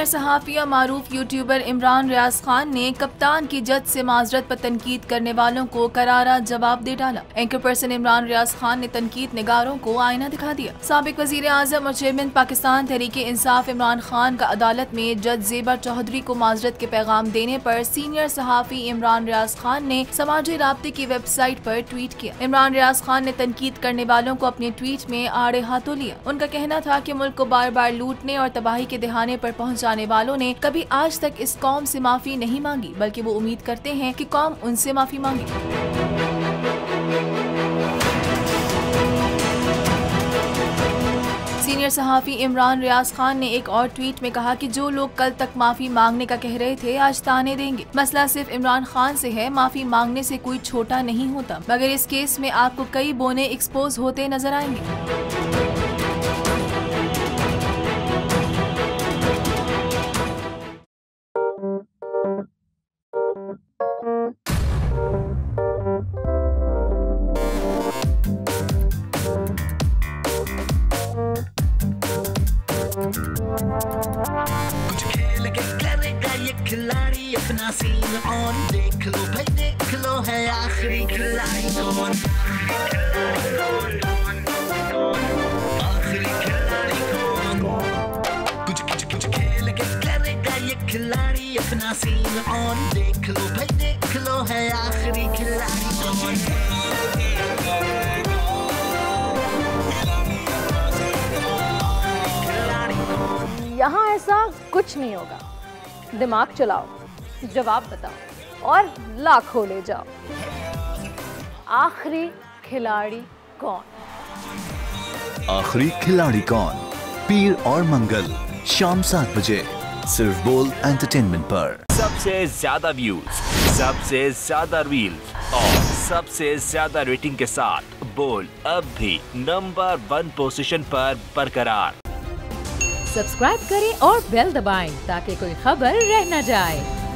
Senior सहाफ़ी और मारूफ YouTuber Imran Riaz Khan ने कप्तान की जज से माजरत पर तनकीद करने वालों को करारा जवाब दे डाला। एंकर पर्सन इमरान रियाज खान ने तनकीद निगारों को आईना दिखा दिया। साबिक वजीर आजम और चेयरमैन पाकिस्तान तहरीक इंसाफ इमरान खान का अदालत में जज जेबा चौधरी को माजरत के पैगाम देने पर सीनियर सहाफ़ी इमरान रियाज खान ने समाजी राब्ते की वेबसाइट पर ट्वीट किया। इमरान रियाज खान ने तनकीद करने वालों को अपने ट्वीट में आड़े हाथों लिया। उनका कहना था कि मुल्क को बार बार लूटने और तबाही के दहाने पर पहुंचाने वालों ने कभी आज तक इस कौम से माफी नहीं मांगी, बल्कि वो उम्मीद करते हैं कि कौम उनसे माफी मांगे। सीनियर सहाफ़ी इमरान रियाज खान ने एक और ट्वीट में कहा कि जो लोग कल तक माफी मांगने का कह रहे थे आज ताने देंगे। मसला सिर्फ इमरान खान से है, माफी मांगने से कोई छोटा नहीं होता, मगर इस केस में आपको कई बोने एक्सपोज होते नजर आएंगे। कुछ खेल के करेगा ये खिलाड़ी अपना सीन ऑन, देख लो भाई देख लो है आखिरी खिलाड़ी कौन, आखिरी खिलाड़ी कौन। कुछ खेल के करेगा ये खिलाड़ी अपना सीन ऑन, देख लो भाई देख लो है आखिरी खिलाड़ी कौन। यहाँ ऐसा कुछ नहीं होगा। दिमाग चलाओ, जवाब बताओ और लाखों ले जाओ। आखिरी खिलाड़ी कौन? आखिरी खिलाड़ी कौन? पीर और मंगल शाम 7 बजे सिर्फ बोल एंटरटेनमेंट पर। सबसे ज्यादा व्यूज, सबसे ज्यादा रील्स और सबसे ज्यादा रेटिंग के साथ बोल अब भी नंबर 1 पोजीशन पर बरकरार। सब्सक्राइब करें और बेल दबाएं ताकि कोई खबर रह न जाए।